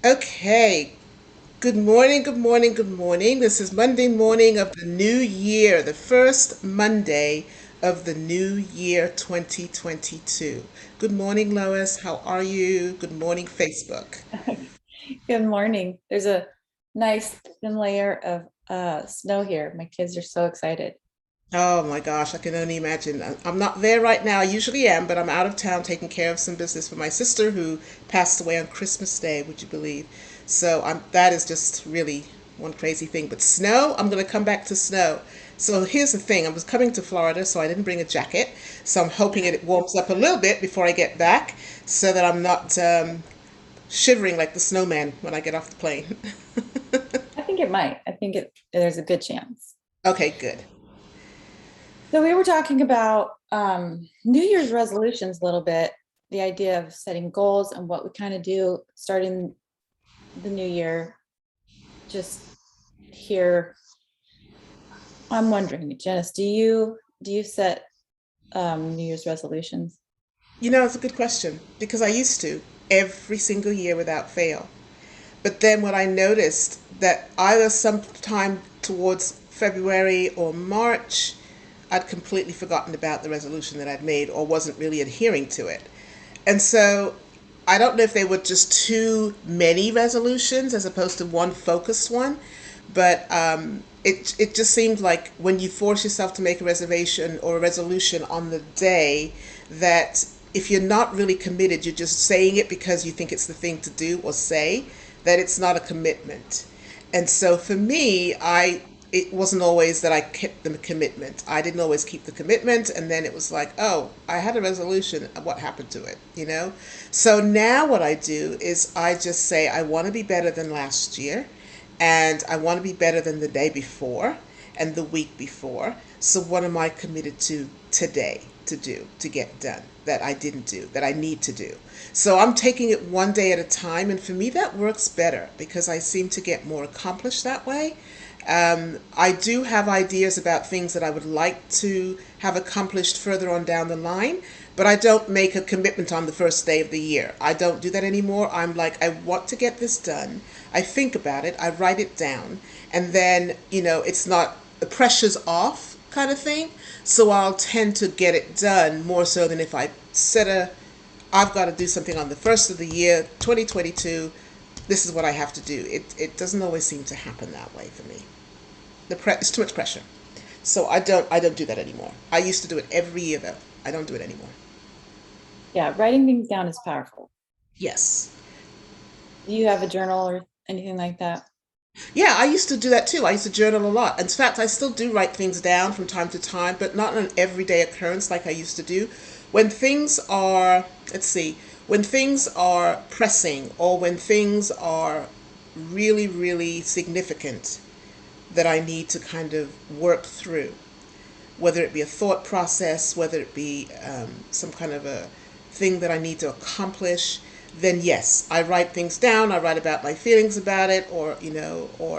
Okay. Good morning, good morning, good morning. This is Monday morning of the new year, the first Monday of the new year 2022. Good morning, Lois. How are you? Good morning, Facebook. Good morning. There's a nice thin layer of snow here. My kids are so excited. Oh my gosh, I can only imagine. I'm not there right now. I usually am, but I'm out of town taking care of some business for my sister who passed away on Christmas Day, would you believe? So that is just really one crazy thing. But snow, I'm going to come back to snow. So here's the thing. I was coming to Florida, so I didn't bring a jacket. So I'm hoping it warms up a little bit before I get back so that I'm not shivering like the snowman when I get off the plane. I think it might. I think there's a good chance. Okay, good. So we were talking about New Year's resolutions a little bit, the idea of setting goals and what we kind of do starting the new year. Just here, I'm wondering, Janice, do you set New Year's resolutions? It's a good question because I used to every single year without fail. But then what I noticed that either sometime towards February or March, I'd completely forgotten about the resolution that I'd made or wasn't really adhering to it. And so I don't know if they were just too many resolutions as opposed to one focused one, but it just seemed like when you force yourself to make a reservation or a resolution on the day, that if you're not really committed, you're just saying it because you think it's the thing to do or say, that it's not a commitment. And so for me, I it wasn't always that I kept the commitment. I didn't always keep the commitment, and then it was like, oh, I had a resolution. What happened to it? So now what I do is I just say I want to be better than last year, and I want to be better than the day before and the week before. So what am I committed to today to do, to get done that I didn't do, that I need to do? So I'm taking it one day at a time, and for me that works better because I seem to get more accomplished that way. I do have ideas about things that I would like to have accomplished further on down the line, but I don't make a commitment on the first day of the year. I don't do that anymore. I'm like, I want to get this done. I think about it, I write it down, and then, it's not the pressure's off kind of thing. So I'll tend to get it done more so than if I I've got to do something on the first of the year, 2022. This is what I have to do. It doesn't always seem to happen that way for me. It's too much pressure. So I don't do that anymore. I used to do it every year though. I don't do it anymore. Yeah, writing things down is powerful. Yes. Do you have a journal or anything like that? Yeah, I used to do that too. I used to journal a lot. In fact, I still do write things down from time to time, but not an everyday occurrence like I used to do. When things are, let's see, when things are pressing or when things are really, really significant that I need to kind of work through, whether it be a thought process, whether it be some kind of a thing that I need to accomplish, then yes, I write things down. I write about my feelings about it, or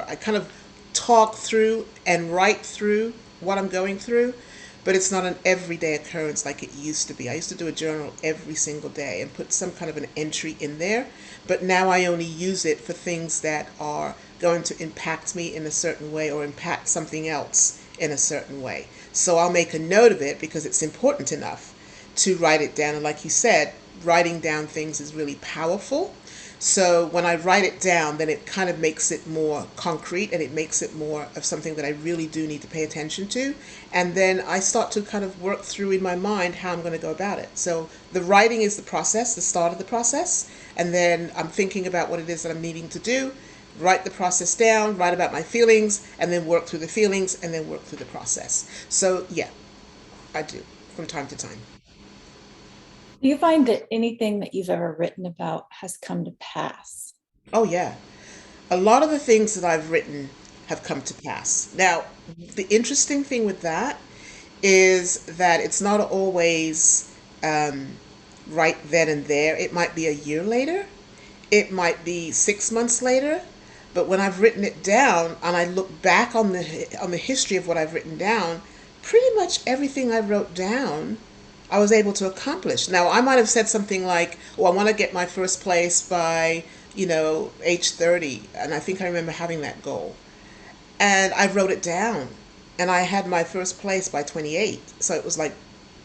I kind of talk through and write through what I'm going through. But it's not an everyday occurrence like it used to be. I used to do a journal every single day and put some kind of an entry in there. But now I only use it for things that are going to impact me in a certain way or impact something else in a certain way. So I'll make a note of it because it's important enough to write it down. And like you said, writing down things is really powerful. So when I write it down, then it kind of makes it more concrete and it makes it more of something that I really do need to pay attention to. And then I start to kind of work through in my mind how I'm going to go about it. So the writing is the process, the start of the process. And then I'm thinking about what it is that I'm needing to do, write the process down, write about my feelings, and then work through the feelings and then work through the process. So yeah, I do from time to time. Do you find that anything that you've ever written about has come to pass? Oh yeah. A lot of the things that I've written have come to pass. Now, the interesting thing with that is that it's not always um, right then and there. It might be a year later, it might be 6 months later. But when I've written it down and I look back on the history of what I've written down, pretty much everything I wrote down I was able to accomplish. Now, I might have said something like, "Oh, I want to get my first place by age 30. And I think I remember having that goal. And I wrote it down. And I had my first place by 28. So it was like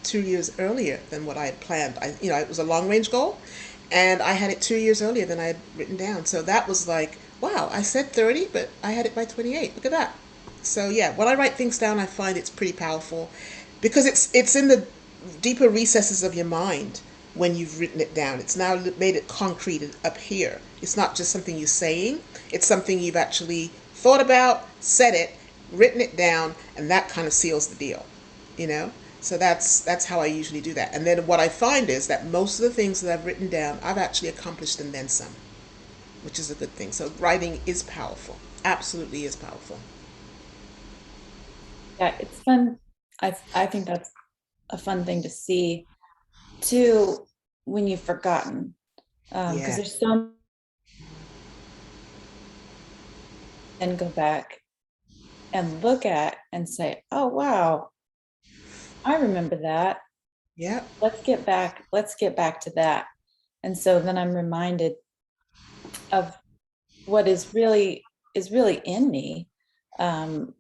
2 years earlier than what I had planned. It was a long range goal. And I had it 2 years earlier than I had written down. So that was like, wow, I said 30, but I had it by 28. Look at that. So yeah, when I write things down, I find it's pretty powerful because it's in the deeper recesses of your mind when you've written it down. It's now made it concrete up here. It's not just something you're saying. It's something you've actually thought about, said it, written it down, and that kind of seals the deal. You know. So that's how I usually do that. And then what I find is that most of the things that I've written down, I've actually accomplished and then some, which is a good thing. So writing is powerful. Absolutely is powerful. Yeah, it's fun. I think that's a fun thing to see too when you've forgotten. Because Yeah. there's so and go back and look at and say, oh wow, I remember that. Yeah. Let's get back to that. And so then I'm reminded of what is really in me. Um,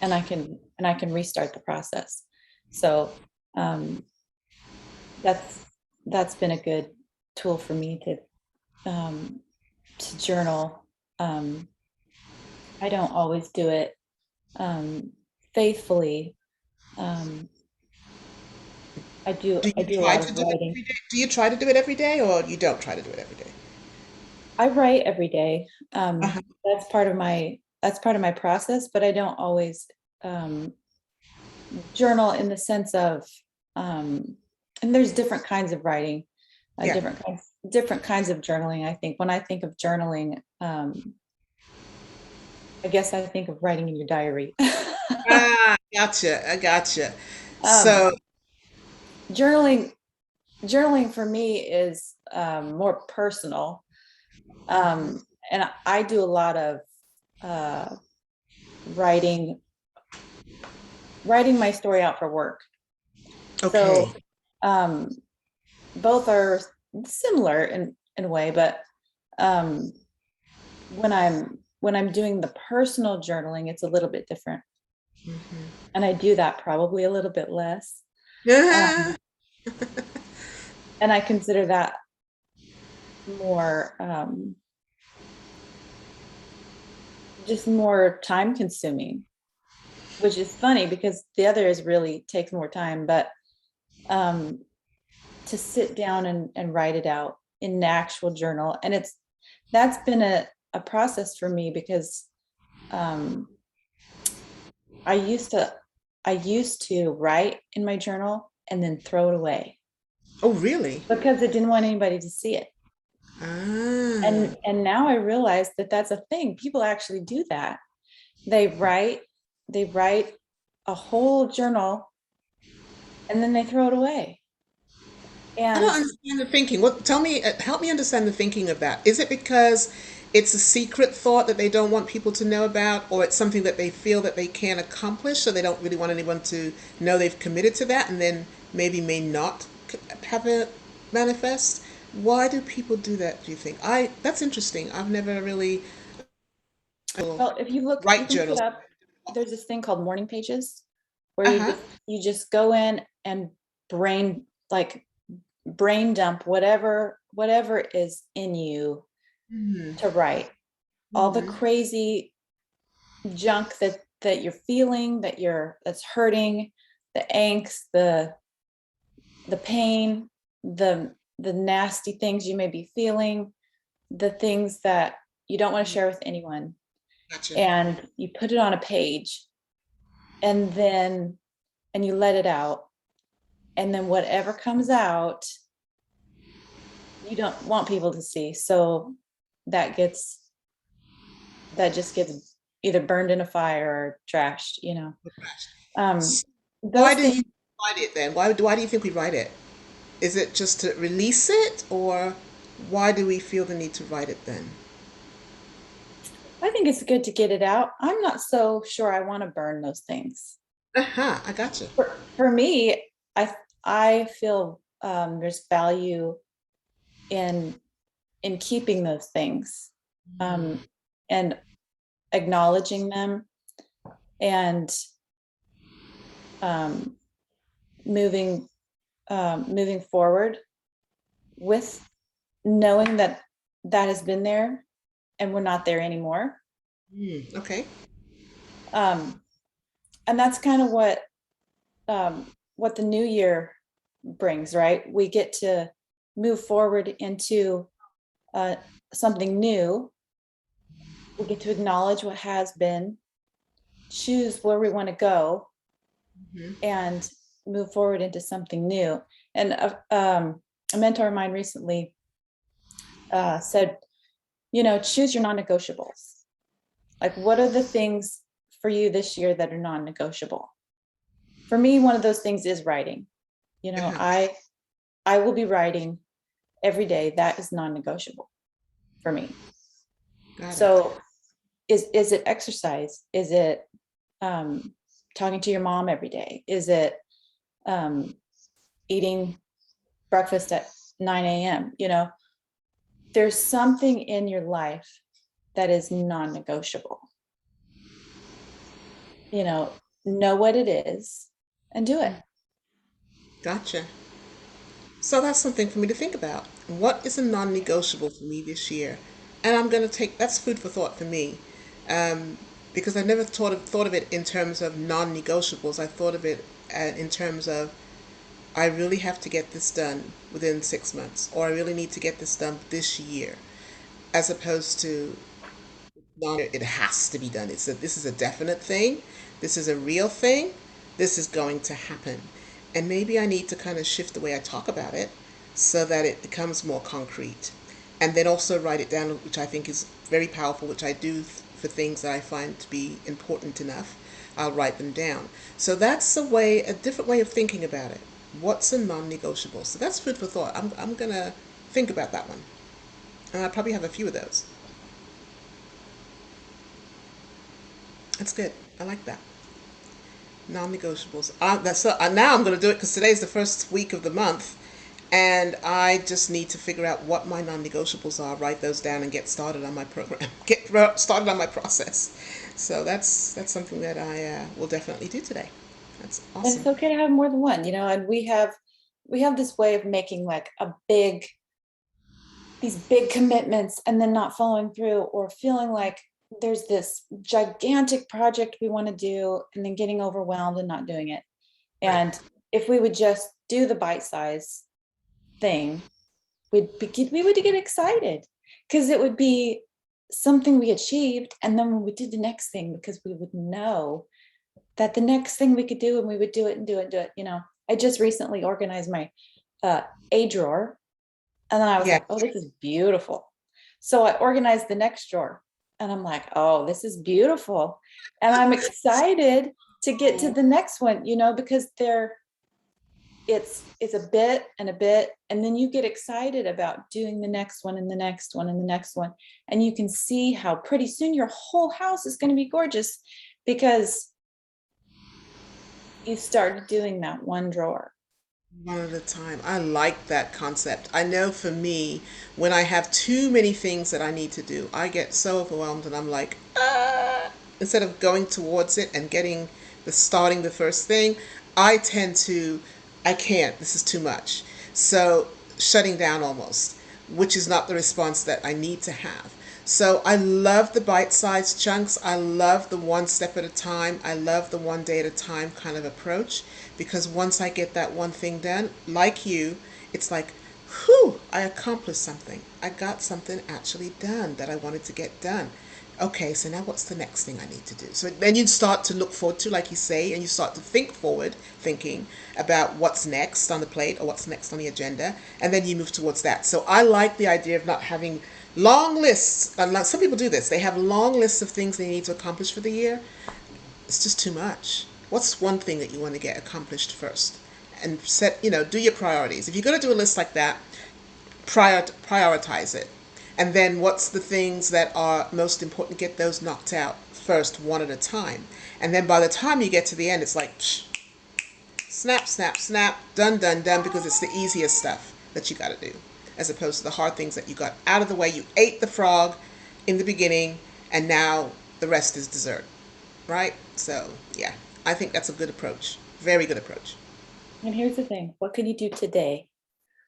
and I can restart the process. So um, that's that's been a good tool for me to journal. Um, I don't always do it um, faithfully. Um, Do I you do a try lot to of do it writing. every day? Do you try to do it every day, or you don't try to do it every day? I write every day. Uh-huh. That's part of my process, but I don't always um, journal in the sense of um, and there's different kinds of writing, Yeah. different kinds of journaling. I think when I think of journaling, I guess I think of writing in your diary. Ah, gotcha. I gotcha. um, So, journaling journaling for me is more personal, mhm. and I do a lot of uh, writing writing my story out for work. So Okay. um, both are similar in a way, but um, when I'm doing the personal journaling, it's a little bit different, Hmm. and I do that probably a little bit less. Um, and I consider that more just more time consuming, which is funny because the other is really takes more time, but um, to sit down and write it out in an actual journal, and that's been a process for me because um, I used to I used to write in my journal and then throw it away Oh, really? because I didn't want anybody to see it. Ah. And now I realize that that's a thing. People actually do that. They write they write a whole journal and then they throw it away. I don't And understand the thinking. What? Tell me. Help me understand the thinking of that. Is it because it's a secret thought that they don't want people to know about, or it's something that they feel that they can't accomplish, so they don't really want anyone to know they've committed to that, and then maybe may not have it manifest? Why do people do that? Do you think? That's interesting. I've never really well, if you look, you write can look it journals. up. There's this thing called morning pages where Uh huh. you just go in and brain like brain dump whatever is in you Hmm. to write. All the Hmm. crazy junk that you're feeling, that's hurting, the angst, the pain, the nasty things you may be feeling, the things that you don't want to share with anyone, Gotcha. and you put it on a page, and then and you let it out, and then whatever comes out you don't want people to see, so that gets that just gets either burned in a fire or trashed, um Why those do things. you write it then? Why do you think we write it? Is it just to release it, or why do we feel the need to write it then? I think it's good to get it out. I'm not so sure I want to burn those things. Aha, I got you. For me, I feel there's value in in keeping those things, and acknowledging them, and um, moving moving forward with knowing that that has been there and we're not there anymore. Okay. Um, and that's kind of what the new year brings, right? We get to move forward into something new. We get to acknowledge what has been, choose where we want to go, Hmm. and move forward into something new. And a mentor of mine recently said, choose your non-negotiables. Like, what are the things for you this year that are non-negotiable? For me, one of those things is writing. Yeah. I will be writing every day. That is non-negotiable for me. Got it. So is it exercise? Is it um, talking to your mom every day? Is it um, eating breakfast at 9 a.m.? There's something in your life that is non-negotiable. Know what it is and do it. Gotcha. So that's something for me to think about. What is a non-negotiable for me this year? And I'm going to take that's food for thought for me, um, because I never thought of it in terms of non-negotiables. I thought of it in terms of I really have to get this done within 6 months, or I really need to get this done this year, as opposed to it has to be done. This is a definite thing. This is a real thing. This is going to happen. And maybe I need to kind of shift the way I talk about it so that it becomes more concrete. And then also write it down, which I think is very powerful, which I do for things that I find to be important enough. I'll write them down. So that's a different way of thinking about it. What's a non-negotiable? So that's food for thought. I'm going to think about that one. And I probably have a few of those. That's good. I like that. Non-negotiables. Now I'm going to do it because today's the first week of the month, and I just need to figure out what my non-negotiables are, write those down, and get started on my program, get started on my process. So that's something that I will definitely do today. That's And awesome. it's okay to have more than one, and we have this way of making like these big commitments and then not following through, or feeling like there's this gigantic project we want to do and then getting overwhelmed and not doing it. Right. And if we would just do the bite size thing, we would get excited because it would be something we achieved, and then we would do the next thing because we would know that the next thing we could do, and we would do it and do it and do it. I just recently organized my uh, A drawer, and then I was Yeah. like, oh, this is beautiful. So I organized the next drawer, and I'm like, oh, this is beautiful. And I'm excited to get to the next one, because it's a bit and a bit, and then you get excited about doing the next one and the next one and the next one. And you can see how pretty soon your whole house is going to be gorgeous because you started doing that one drawer. One at a time. I like that concept. I know for me, when I have too many things that I need to do, I get so overwhelmed and I'm like, ah. Instead of going towards it and starting the first thing, I tend to, I can't, this is too much. So shutting down almost, which is not the response that I need to have. So I love the bite-sized chunks. I love the one step at a time. I love the one day at a time kind of approach, because once I get that one thing done, like you, it's like, whew, I accomplished something. I got something actually done that I wanted to get done. Okay, so now what's the next thing I need to do? So then you start to look forward to, like you say, and you start to think forward, thinking about what's next on the plate or what's next on the agenda, and then you move towards that. So I like the idea of not having long lists. Some people do this. They have long lists of things they need to accomplish for the year. It's just too much. What's one thing that you want to get accomplished first? And do your priorities. If you're going to do a list like that, prioritize it. And then what's the things that are most important? Get those knocked out first, one at a time. And then by the time you get to the end, it's like, psh, snap, snap, snap, done, done, done, because it's the easiest stuff that you got to do. as opposed to the hard things that you got out of the way. You ate the frog in the beginning, and now the rest is dessert, right? So, yeah, I think that's a good approach. Very good approach. And here's the thing, what can you do today?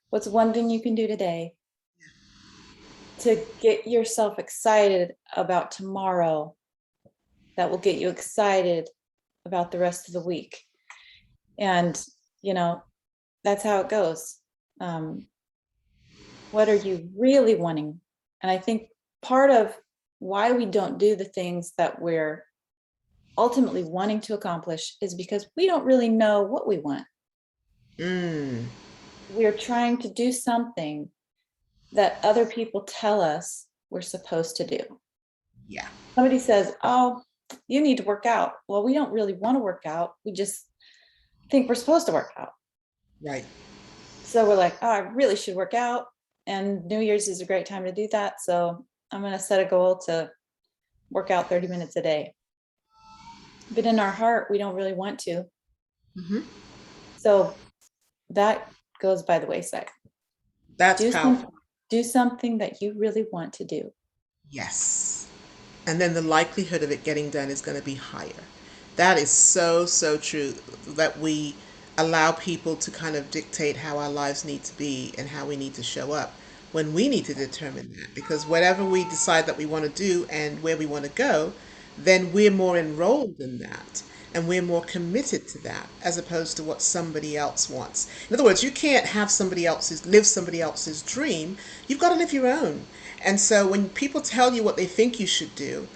What's one thing you can do today to get yourself excited about tomorrow that will get you excited about the rest of the week? And, you know, that's how it goes. Um, what are you really wanting? And I think part of why we don't do the things that we're ultimately wanting to accomplish is because we don't really know what we want. Mm, We're trying to do something that other people tell us we're supposed to do. yeah, Somebody says, "Oh, you need to work out." Well, we don't really want to work out. We just think we're supposed to work out. right. So we're like, "Oh, I really should work out." And New Year's is a great time to do that. So I'm going to set a goal to work out 30 minutes a day. But in our heart, we don't really want to. Hmm. So that goes by the wayside. That's Do some, powerful. do something that you really want to do. Yes. And then the likelihood of it getting done is going to be higher. That is so, so true that we allow people to kind of dictate how our lives need to be and how we need to show up when we need to determine that. Because whatever we decide that we want to do and where we want to go, then we're more enrolled in that and we're more committed to that as opposed to what somebody else wants. In other words, you can't have live somebody else's dream. You've got to live your own. And so when people tell you what they think you should do,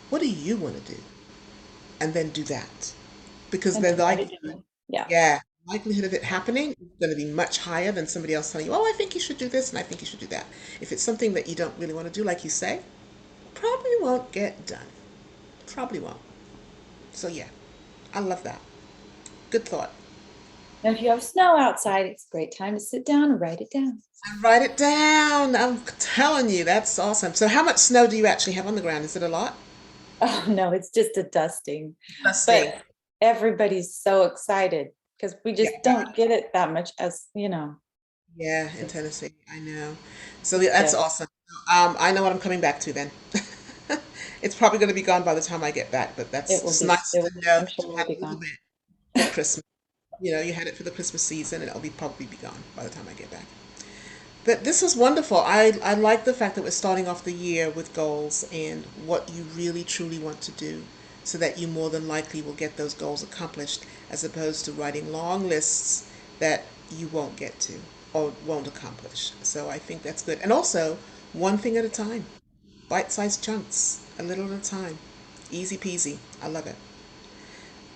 what do you want to do? And then do that. Because And the then write it likelihood, down. Yeah. yeah, likelihood of it happening is going to be much higher than somebody else telling you, oh, I think you should do this and I think you should do that. If it's something that you don't really want to do, like you say, probably won't get done. Probably won't. So yeah, I love that. Good thought. And if you have snow outside, it's a great time to sit down and write it down. And write it down. I'm telling you, that's awesome. So how much snow do you actually have on the ground? Is it a lot? Oh no, it's just a dusting. Dusting. But everybody's so excited because we Yeah. just don't get it that much as, Yeah, in it's Tennessee, I know. So it's that's different. awesome. I know what I'm coming back to then. It's probably going to be gone by the time I get back, but that's just nice to know I'm that sure you it will had be a little gone. bit for Christmas. You know, you had it for the Christmas season, and it'll be probably be gone by the time I get back. But this was wonderful. I like the fact that we're starting off the year with goals and what you really truly want to do so that you more than likely will get those goals accomplished as opposed to writing long lists that you won't get to or won't accomplish. So I think that's good. And also, one thing at a time, bite sized chunks, a little at a time. Easy peasy. I love it.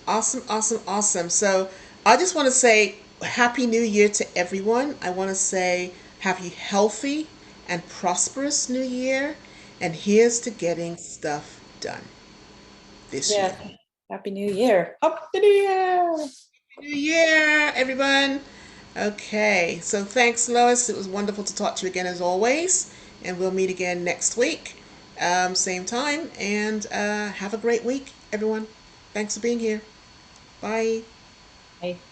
Awesome, awesome, awesome. So I just want to say Happy New Year to everyone. I want to say happy, healthy, and prosperous New Year. And here's to getting stuff done this year. Yes. Happy New Year. Happy New Year. New Year, everyone. Okay, so thanks, Lois. It was wonderful to talk to you again as always. And we'll meet again next week, same time. And have a great week, everyone. Thanks for being here. Bye. Bye.